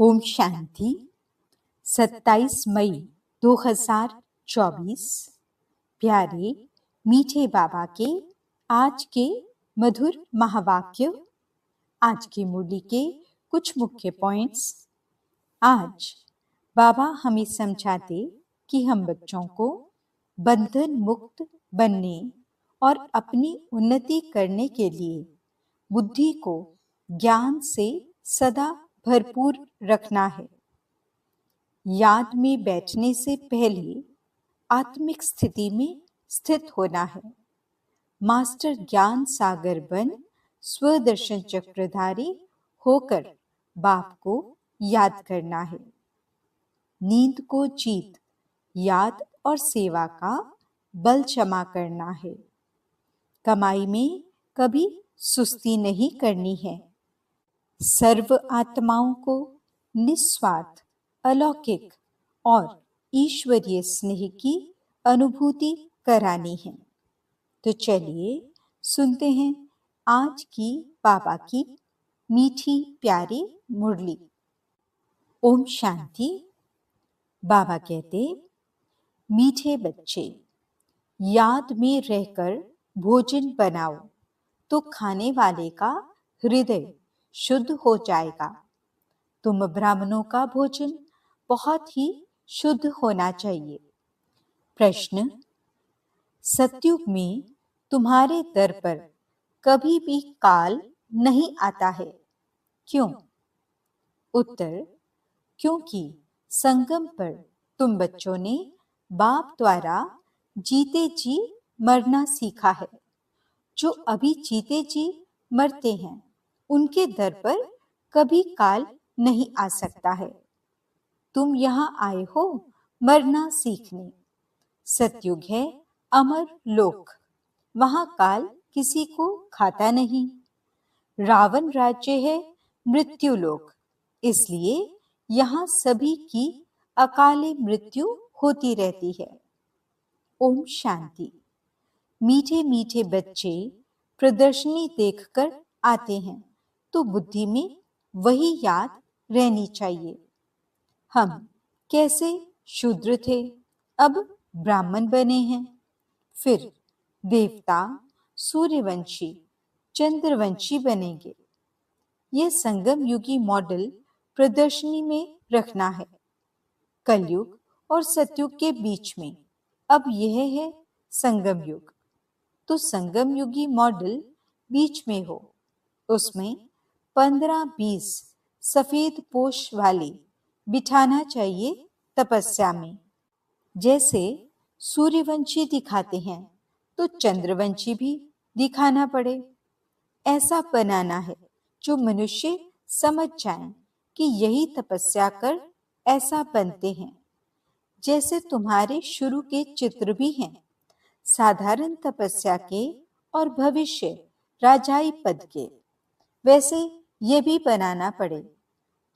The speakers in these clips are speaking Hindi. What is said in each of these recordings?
ओम शांति। 27 मई 2024। प्यारे मीठे बाबा के आज के मधुर महावाक्य। आज की मुरली के कुछ मुख्य पॉइंट्स। आज बाबा हमें समझाते कि हम बच्चों को बंधन मुक्त बनने और अपनी उन्नति करने के लिए बुद्धि को ज्ञान से सदा भरपूर रखना है। याद में बैठने से पहले आत्मिक स्थिति में स्थित होना है। मास्टर ज्ञान सागर बन स्वदर्शन चक्रधारी होकर बाप को याद करना है। नींद को जीत याद और सेवा का बल जमा करना है। कमाई में कभी सुस्ती नहीं करनी है। सर्व आत्माओं को निस्वार्थ अलौकिक और ईश्वरीय स्नेह की अनुभूति करानी है। तो चलिए सुनते हैं आज की बाबा की मीठी प्यारी मुरली। ओम शांति। बाबा कहते, मीठे बच्चे, याद में रहकर भोजन बनाओ तो खाने वाले का हृदय शुद्ध हो जाएगा। तुम ब्राह्मणों का भोजन बहुत ही शुद्ध होना चाहिए। प्रश्न, सतयुग में तुम्हारे दर पर कभी भी काल नहीं आता है, क्यों? उत्तर, क्योंकि संगम पर तुम बच्चों ने बाप द्वारा जीते जी मरना सीखा है। जो अभी जीते जी मरते हैं उनके दर पर कभी काल नहीं आ सकता है। तुम यहाँ आए हो मरना सीखने। सतयुग है अमर लोक, वहां काल किसी को खाता नहीं। रावण राज्य है मृत्यु लोक, इसलिए यहाँ सभी की अकाले मृत्यु होती रहती है। ओम शांति। मीठे मीठे बच्चे प्रदर्शनी देखकर आते हैं तो बुद्धि में वही याद रहनी चाहिए। हम कैसे शूद्र थे, अब ब्राह्मण बने हैं, फिर देवता, सूर्यवंशी, चंद्रवंशी बनेंगे। यह संगम युगी मॉडल प्रदर्शनी में रखना है। कलयुग और सतयुग के बीच में अब यह है संगम युग, तो संगम युगी मॉडल बीच में हो। उसमें 15-20 सफेद पोश वाले बिठाना चाहिए तपस्या में। जैसे सूर्यवंशी दिखाते हैं तो चंद्रवंशी भी दिखाना पड़े। ऐसा बनाना है जो मनुष्य समझ जाएं कि यही तपस्या कर ऐसा बनते हैं। जैसे तुम्हारे शुरू के चित्र भी हैं, साधारण तपस्या के और भविष्य राजाई पद के, वैसे ये भी बनाना पड़े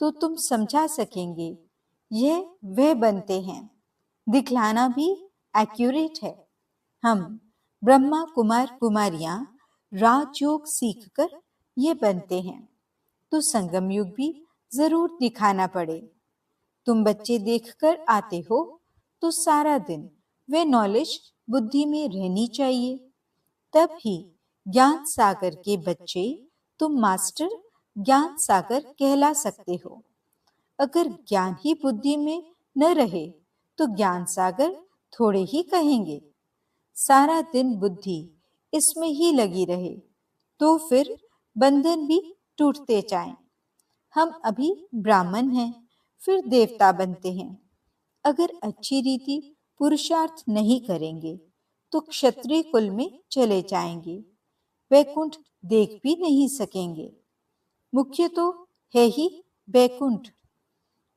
तो तुम समझा सकेंगे यह वह बनते हैं। दिखलाना भी एक्यूरेट है। हम ब्रह्मा कुमार कुमारियां राजयोग सीखकर ये बनते हैं, तो संगम युग भी जरूर दिखाना पड़े। तुम बच्चे देखकर आते हो तो सारा दिन वे नॉलेज बुद्धि में रहनी चाहिए, तब ही ज्ञान सागर के बच्चे तुम मास्टर ज्ञान सागर कहला सकते हो। अगर ज्ञान ही बुद्धि में न रहे तो ज्ञान सागर थोड़े ही कहेंगे। सारा दिन बुद्धि इसमें ही लगी रहे तो फिर बंधन भी टूटते जाएं। हम अभी ब्राह्मण हैं, फिर देवता बनते हैं। अगर अच्छी रीति पुरुषार्थ नहीं करेंगे तो क्षत्रिय कुल में चले जाएंगे, वैकुंठ देख भी नहीं सकेंगे। मुख्य तो है ही वैकुंठ,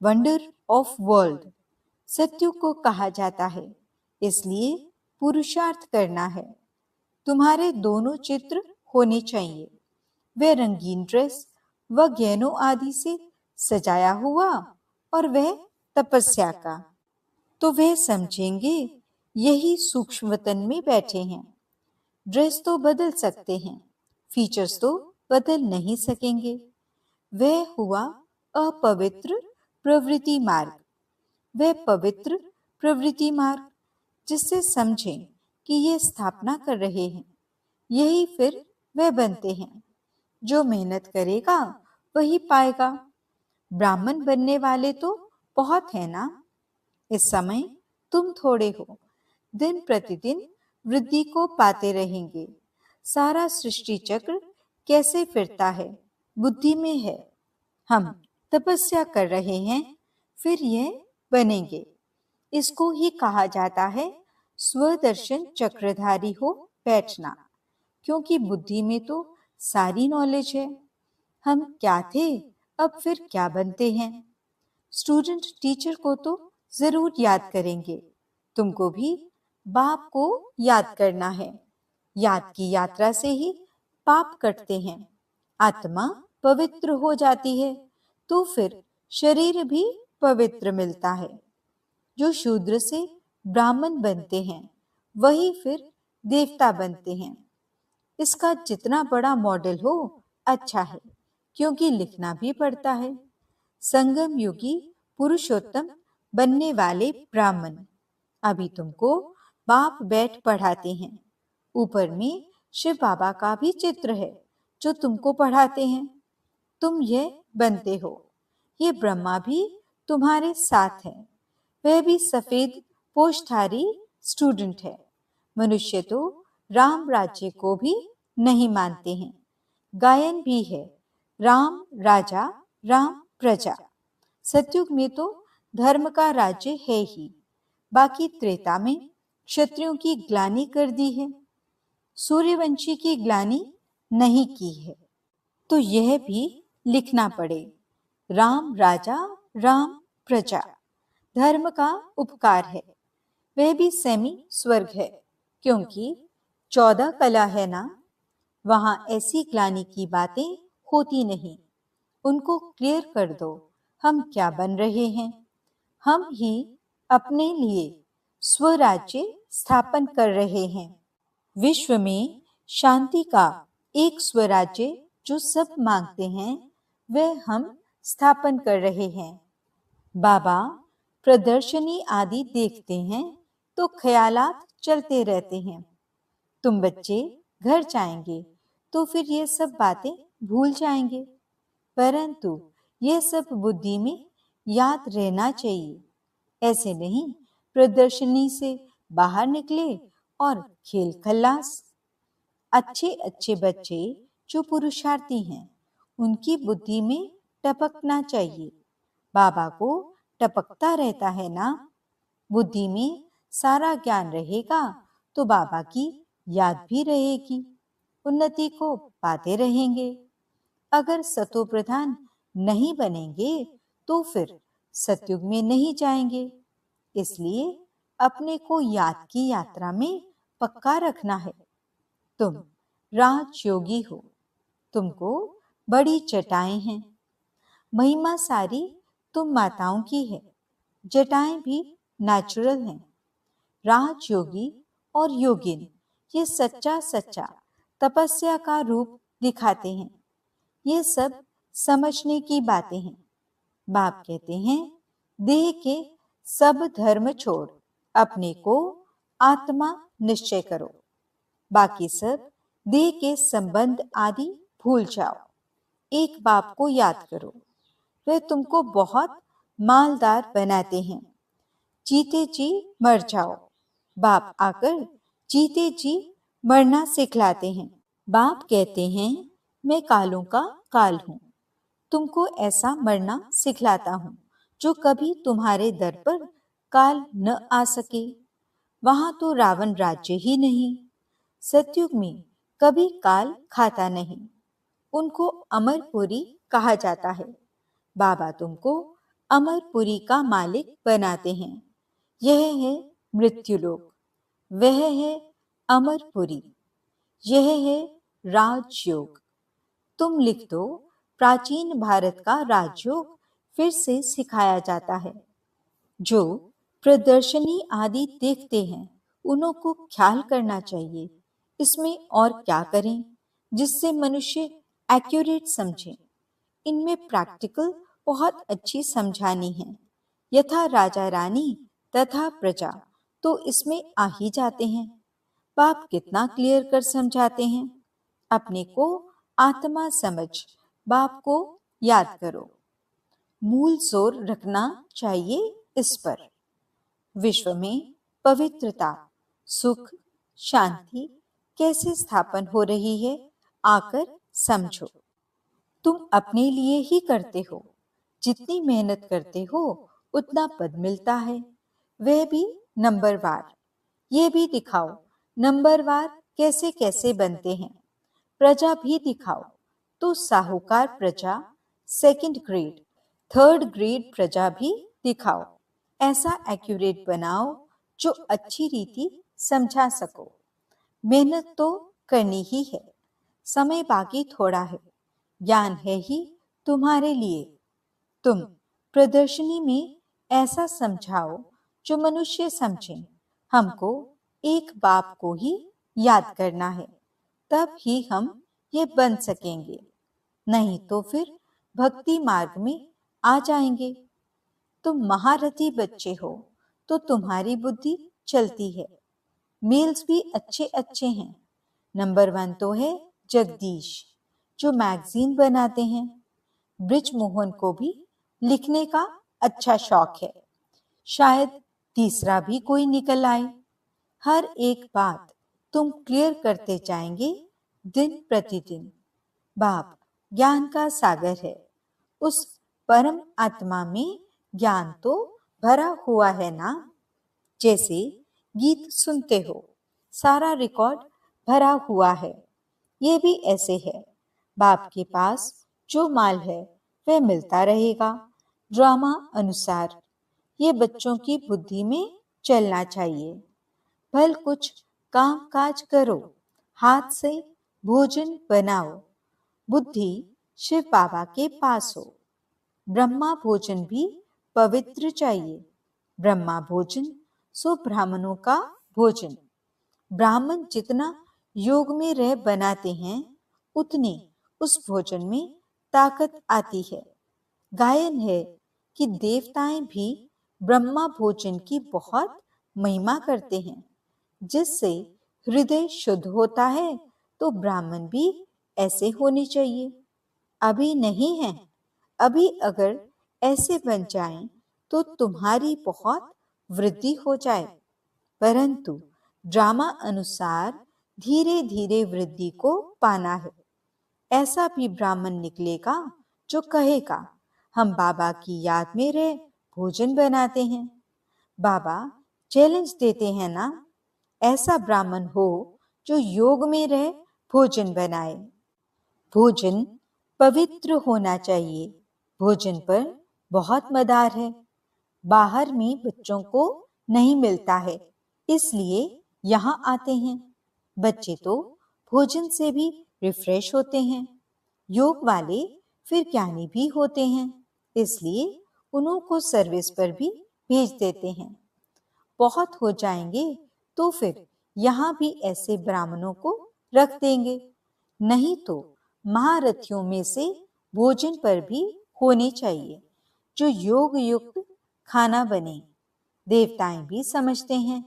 वंडर ऑफ वर्ल्ड सत्युग को कहा जाता है, इसलिए पुरुषार्थ करना है। तुम्हारे दोनों चित्र होने चाहिए, वह रंगीन ड्रेस व गहनों आदि से सजाया हुआ और वह तपस्या का, तो वह समझेंगे यही सूक्ष्म वतन में बैठे हैं। ड्रेस तो बदल सकते हैं, फीचर्स तो बदल नहीं सकेंगे। वह हुआ अपवित्र प्रवृत्ति मार्ग, वह पवित्र प्रवृत्ति मार्ग जिससे समझें कि ये स्थापना कर रहे हैं, यही फिर वह बनते हैं। जो मेहनत करेगा वही पाएगा। ब्राह्मण बनने वाले तो बहुत है ना। इस समय तुम थोड़े हो, दिन प्रतिदिन वृद्धि को पाते रहेंगे। सारा सृष्टि चक्र कैसे फिरता है, बुद्धि में है। हम तपस्या कर रहे हैं, फिर यह बनेंगे। इसको ही कहा जाता है स्वदर्शन चक्रधारी हो बैठना, क्योंकि बुद्धि में तो सारी नॉलेज है। हम क्या थे, अब फिर क्या बनते हैं। स्टूडेंट टीचर को तो जरूर याद करेंगे, तुमको भी बाप को याद करना है। याद की यात्रा से ही पाप कटते हैं, आत्मा पवित्र हो जाती है, तो फिर शरीर भी पवित्र मिलता है। जो शूद्र से ब्राह्मण बनते हैं, वही फिर देवता बनते हैं। इसका जितना बड़ा मॉडल हो अच्छा है, क्योंकि लिखना भी पड़ता है। संगम युगी पुरुषोत्तम बनने वाले ब्राह्मण। अभी तुमको बाप बैठ पढ़ाते हैं। ऊपर में शिव बाबा का भी चित्र है जो तुमको पढ़ाते हैं। तुम यह बनते हो। ये ब्रह्मा भी तुम्हारे साथ है, वह भी सफेद पोषधारी स्टूडेंट है। मनुष्य तो राम राज्य को भी नहीं मानते हैं। गायन भी है, राम राजा राम प्रजा। सतयुग में तो धर्म का राज्य है ही, बाकी त्रेता में क्षत्रियों की ग्लानि कर दी है, सूर्यवंशी की ग्लानि नहीं की है। तो यह भी लिखना पड़े, राम राजा राम प्रजा। धर्म का उपकार है, वह भी सेमी स्वर्ग है, क्योंकि 14 कला है ना। वहां ऐसी ग्लानि की बातें होती नहीं। उनको क्लियर कर दो, हम क्या बन रहे हैं। हम ही अपने लिए स्वराज्य स्थापन कर रहे हैं। विश्व में शांति का एक स्वराज्य जो सब मांगते हैं, वह हम स्थापन कर रहे हैं। बाबा प्रदर्शनी आदि देखते हैं तो ख्यालात चलते रहते हैं। तुम बच्चे घर जाएंगे तो फिर ये सब बातें भूल जाएंगे, परंतु यह सब बुद्धि में याद रहना चाहिए। ऐसे नहीं प्रदर्शनी से बाहर निकले और खेल खल्लास। अच्छे अच्छे बच्चे जो पुरुषार्थी हैं, उनकी बुद्धि में टपकना चाहिए। बाबा को टपकता रहता है ना। बुद्धि में सारा ज्ञान रहेगा तो बाबा की याद भी रहेगी, उन्नति को पाते रहेंगे। अगर सतो प्रधान नहीं बनेंगे तो फिर सतयुग में नहीं जाएंगे। इसलिए अपने को याद की यात्रा में पक्का रखना है। तुम राजयोगी हो, तुमको बड़ी जटाएं हैं। महिमा सारी तुम माताओं की है, जटाएं भी नेचुरल हैं। राजयोगी और योगिन ये सच्चा सच्चा तपस्या का रूप दिखाते हैं। ये सब समझने की बातें हैं। बाप कहते हैं, देह के सब धर्म छोड़ अपने को आत्मा निश्चय करो। बाकी सब देह के संबंध आदि भूल जाओ। एक बाप को याद करो, वह तुमको बहुत मालदार बनाते हैं। जीते जी मर जाओ, बाप आकर जीते जी मरना सिखलाते हैं। बाप कहते हैं, मैं कालों का काल हूं, तुमको ऐसा मरना सिखलाता हूं जो कभी तुम्हारे दर पर काल न आ सके। वहां तो रावण राज्य ही नहीं। सतयुग में कभी काल खाता नहीं। उनको अमरपुरी कहा जाता है। बाबा तुमको अमरपुरी का मालिक बनाते हैं। यह है मृत्युलोक, वह है अमरपुरी, यह है राजयोग। तुम लिख दो, प्राचीन भारत का राजयोग फिर से सिखाया जाता है। जो प्रदर्शनी आदि देखते हैं, उन्हों को ख्याल करना चाहिए, इसमें और क्या करें जिससे मनुष्य एक्यूरेट समझे। इनमें प्रैक्टिकल बहुत अच्छी समझानी है। यथा राजा रानी तथा प्रजा तो इसमें आ ही जाते हैं। बाप कितना क्लियर कर समझाते हैं। अपने को आत्मा समझ बाप को याद करो। मूल जोर रखना चाहिए इस पर। विश्व में पवित्रता, सुख, शांति कैसे स्थापन हो रही है आकर समझो। तुम अपने लिए ही करते हो। जितनी मेहनत करते हो उतना पद मिलता है, वह भी नंबरवार। ये भी दिखाओ नंबरवार कैसे कैसे बनते हैं। प्रजा भी दिखाओ तो साहूकार प्रजा, सेकंड ग्रेड, थर्ड ग्रेड प्रजा भी दिखाओ। ऐसा एक्यूरेट बनाओ जो अच्छी रीति समझा सको। मेहनत तो करनी ही है, समय बाकी थोड़ा है। ज्ञान है ही तुम्हारे लिए। तुम प्रदर्शनी में ऐसा समझाओ जो मनुष्य समझें। हमको एक बाप को ही याद करना है, तब ही हम ये बन सकेंगे। नहीं तो फिर भक्ति मार्ग में आ जाएंगे। तुम महारथी बच्चे हो तो तुम्हारी बुद्धि चलती है। मेल्स भी अच्छे अच्छे हैं। नंबर 1 तो है जगदीश, जो मैगजीन बनाते हैं। ब्रिज मोहन को भी लिखने का अच्छा शौक है। शायद तीसरा भी कोई निकल आए। हर एक बात तुम क्लियर करते जाएंगे दिन प्रतिदिन। बाप ज्ञान का सागर है। उस परम आत्मा में ज्ञान तो भरा हुआ है ना। जैसे गीत सुनते हो, सारा रिकॉर्ड भरा हुआ है। ये भी ऐसे है। बाप के पास जो माल है वह मिलता रहेगा ड्रामा अनुसार। ये बच्चों की बुद्धि में चलना चाहिए। भल कुछ काम काज करो, हाथ से भोजन बनाओ। बुद्धि शिव बाबा के पास हो। ब्रह्मा भोजन भी पवित्र चाहिए। ब्रह्मा भोजन सो ब्राह्मणों का भोजन। ब्राह्मण जितना योग में रह बनाते हैं उतनी उस भोजन में ताकत आती है। गायन है कि देवताएं भी ब्रह्मा भोजन की बहुत महिमा करते हैं। जिससे हृदय शुद्ध होता है तो ब्राह्मण भी ऐसे होने चाहिए। अभी नहीं है। अभी अगर ऐसे बन जाएं तो तुम्हारी बहुत वृद्धि हो जाए। परंतु ड्रामा अनुसार धीरे धीरे वृद्धि को पाना है। ऐसा भी ब्राह्मण निकलेगा जो कहेगा हम बाबा की याद में रह भोजन बनाते हैं। बाबा चैलेंज देते हैं ना। ऐसा ब्राह्मण हो जो योग में रह भोजन बनाए। भोजन पवित्र होना चाहिए। भोजन पर बहुत मदार है। बाहर में बच्चों को नहीं मिलता है, इसलिए यहाँ आते हैं। बच्चे तो भोजन से भी रिफ्रेश होते हैं। योग वाले फिर ज्ञानी भी होते हैं, इसलिए उन्हों को सर्विस पर भी भेज देते हैं। बहुत हो जाएंगे तो फिर यहाँ भी ऐसे ब्राह्मणों को रख देंगे। नहीं तो महारथियों में से भोजन पर भी होने चाहिए जो योग युक्त खाना बने। देवताएं भी समझते हैं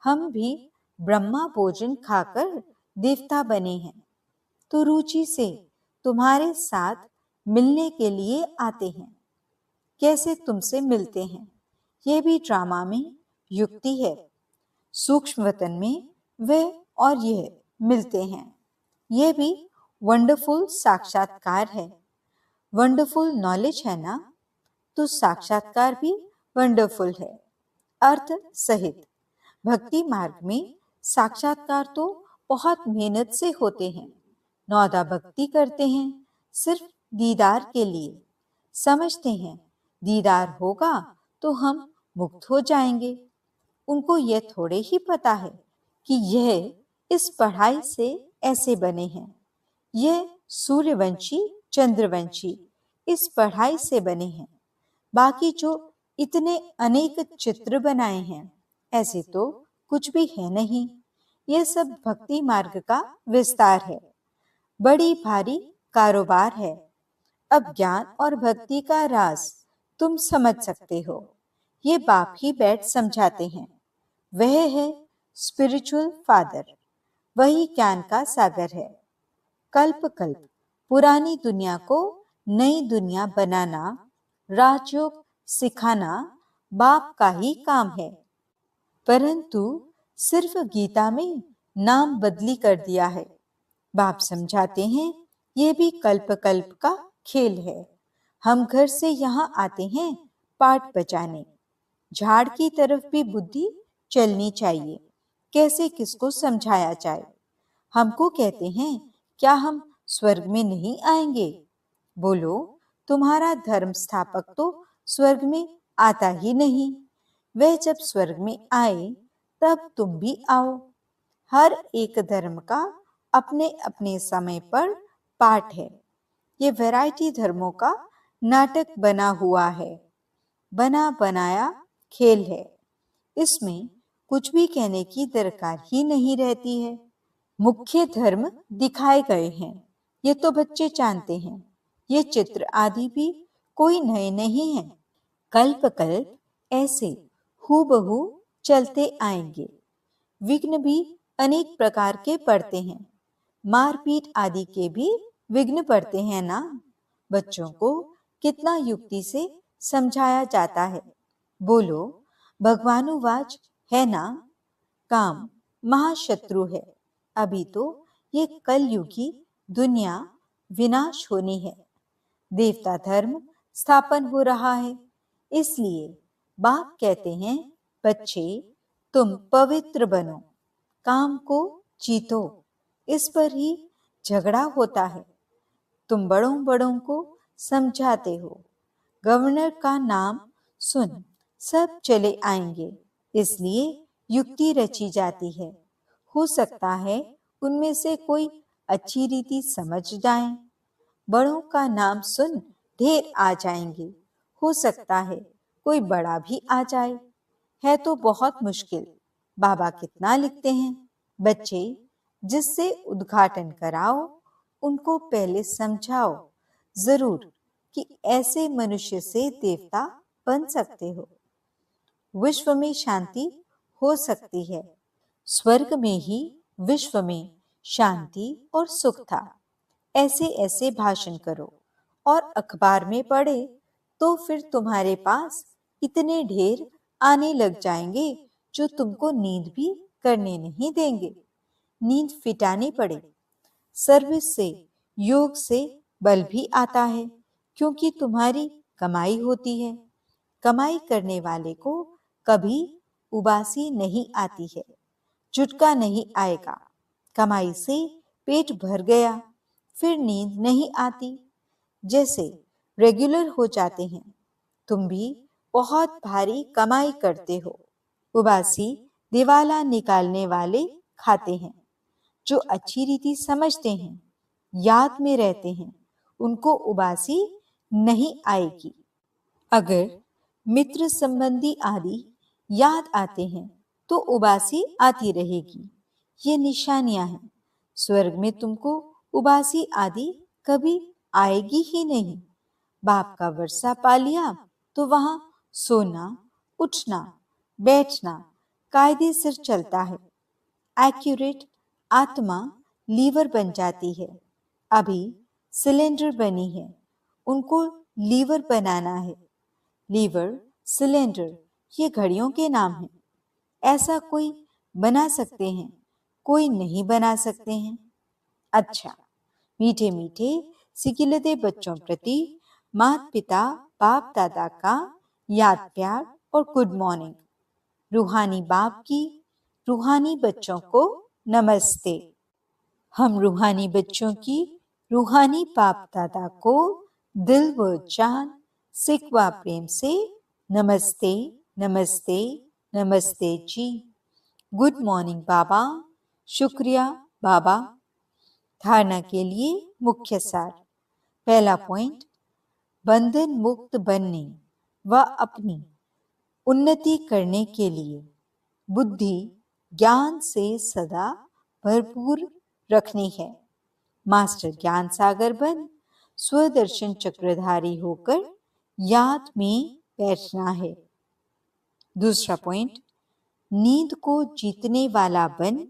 हम भी ब्रह्मा भोजन खाकर देवता बने हैं, तो रुचि से तुम्हारे साथ मिलने के लिए आते हैं। कैसे तुमसे मिलते हैं ये भी ड्रामा में युक्ति है। सूक्ष्म वतन में वे और यह मिलते हैं। यह भी वंडरफुल साक्षात्कार है। वंडरफुल नॉलेज है ना, तो साक्षात्कार भी वंडरफुल है, अर्थ सहित। भक्ति मार्ग में साक्षात्कार तो बहुत मेहनत से होते हैं। नौदा भक्ति करते हैं सिर्फ दीदार के लिए। समझते हैं दीदार होगा तो हम मुक्त हो जाएंगे। उनको यह थोड़े ही पता है कि यह इस पढ़ाई से ऐसे बने हैं। यह सूर्यवंशी चंद्रवंशी इस पढ़ाई से बने हैं। बाकी जो इतने अनेक चित्र बनाए हैं ऐसे तो कुछ भी है नहीं। यह सब भक्ति मार्ग का विस्तार है। बड़ी भारी कारोबार है। अब ज्ञान और भक्ति का राज तुम समझ सकते हो। ये बाप ही बैठ समझाते हैं। वह है स्पिरिचुअल फादर, वही ज्ञान का सागर है। कल्प कल्प पुरानी दुनिया को नई दुनिया बनाना, राजयोग सिखाना बाप का ही काम है। परंतु सिर्फ गीता में नाम बदली कर दिया है। बाप समझाते हैं ये भी कल्प कल्प का खेल है। हम घर से यहाँ आते हैं पाठ बजाने। झाड़ की तरफ भी बुद्धि चलनी चाहिए, कैसे किसको समझाया जाए। हमको कहते हैं क्या हम स्वर्ग में नहीं आएंगे? बोलो, तुम्हारा धर्म स्थापक तो स्वर्ग में आता ही नहीं। वह जब स्वर्ग में आए तब तुम भी आओ। हर एक धर्म का अपने अपने समय पर पाठ है। ये वैरायटी धर्मों का नाटक बना हुआ है, बना बनाया खेल है। इसमें कुछ भी कहने की दरकार ही नहीं रहती है। मुख्य धर्म दिखाए गए हैं, ये तो बच्चे जानते हैं। ये चित्र आदि भी कोई नए नहीं हैं। कल्प कल्प ऐसे हूबहू चलते आएंगे। विघ्न भी अनेक प्रकार के पड़ते हैं। मारपीट आदि के भी विघ्न पड़ते हैं ना। बच्चों को कितना युक्ति से समझाया जाता है। बोलो, भगवानुवाच है ना, काम महाशत्रु है। अभी तो ये कलयुगी दुनिया विनाश होनी है। देवता धर्म स्थापन हो रहा है। इसलिए बाप कहते हैं बच्चे तुम पवित्र बनो, काम को जीतो। इस पर ही झगड़ा होता है। तुम बड़ों बड़ों को समझाते हो। गवर्नर का नाम सुन सब चले आएंगे, इसलिए युक्ति रची जाती है। हो सकता है उनमें से कोई अच्छी रीति समझ जाए। बड़ों का नाम सुन ढेर आ जाएंगे। हो सकता है कोई बड़ा भी आ जाए। है तो बहुत मुश्किल। बाबा कितना लिखते हैं। बच्चे जिससे उद्घाटन कराओ उनको पहले समझाओ जरूर कि ऐसे मनुष्य से देवता बन सकते हो। विश्व में शांति हो सकती है। स्वर्ग में ही विश्व में शांति और सुख था। ऐसे ऐसे भाषण करो और अखबार में पढ़े तो फिर तुम्हारे पास इतने ढेर आने लग जाएंगे जो तुमको नींद भी करने नहीं देंगे। नींद फिटानी पड़े। सर्विस से, योग से बल भी आता है, क्योंकि तुम्हारी कमाई होती है। कमाई करने वाले को कभी उबासी नहीं आती है, झुटका नहीं आएगा। कमाई से पेट भर गया, फिर नींद नहीं आती। जैसे रेगुलर हो जाते हैं। तुम भी बहुत भारी कमाई करते हो। उबासी दिवाला निकालने वाले खाते हैं। जो अच्छी रीति समझते हैं, याद में रहते हैं, उनको उबासी नहीं आएगी। अगर मित्र संबंधी आदि याद आते हैं तो उबासी आती रहेगी। ये निशानियां हैं। स्वर्ग में तुमको उबासी आदि कभी आएगी ही नहीं। बाप का वर्षा पा लिया तो वहां सोना, उठना, बैठना कायदे से चलता है। एक्यूरेट आत्मा लीवर बन जाती है। अभी सिलेंडर बनी है, उनको लीवर बनाना है। लीवर, सिलेंडर ये घड़ियों के नाम हैं। ऐसा कोई बना सकते हैं, कोई नहीं बना सकते हैं। अच्छा, मीठे मीठे सिकिलते बच्चों प्रति माता पिता बाप दादा का याद प्यार और गुड मॉर्निंग। रूहानी बाप की रूहानी बच्चों को नमस्ते। हम रूहानी बच्चों की रूहानी बाप दादा को दिल व जान सिकवा प्रेम से नमस्ते नमस्ते नमस्ते जी। गुड मॉर्निंग बाबा। शुक्रिया बाबा। धारणा के लिए मुख्य सार। पहला पॉइंट, बंधन मुक्त बनने व अपनी उन्नति करने के लिए बुद्धि ज्ञान से सदा भरपूर रखनी है। मास्टर ज्ञान सागर बन स्वदर्शन चक्रधारी होकर याद में बैठना है। दूसरा पॉइंट, नींद को जीतने वाला बन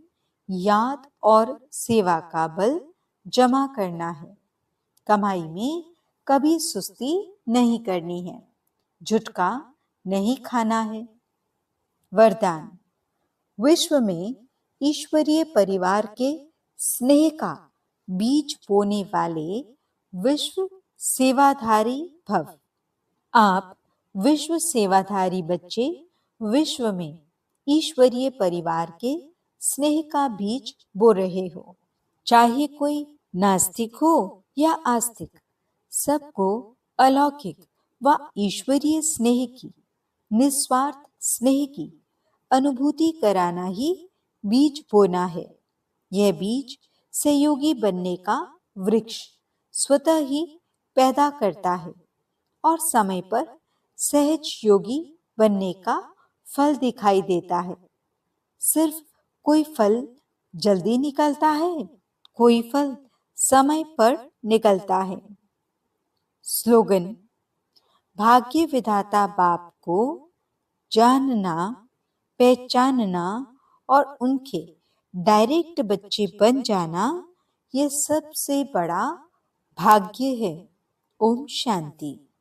याद और सेवा का बल जमा करना है। कमाई में कभी सुस्ती नहीं करनी है, झुटका नहीं खाना है। वरदान, विश्व में ईश्वरीय परिवार के स्नेह का बीज बोने वाले विश्व सेवाधारी भव। आप विश्व सेवाधारी बच्चे विश्व में ईश्वरीय परिवार के स्नेह का बीज बो रहे हो। चाहे कोई नास्तिक हो या आस्तिक, सबको अलौकिक व ईश्वरीय स्नेह की, निस्वार्थ स्नेह की अनुभूति कराना ही बीज बोना है। यह बीज सहयोगी बनने का वृक्ष स्वतः ही पैदा करता है और समय पर सहज योगी बनने का फल दिखाई देता है। सिर्फ कोई फल जल्दी निकलता है, कोई फल समय पर निकलता है। स्लोगन, भाग्य विधाता बाप को जानना, पहचानना और उनके डायरेक्ट बच्चे बन जाना, यह सबसे बड़ा भाग्य है। ओम शांति।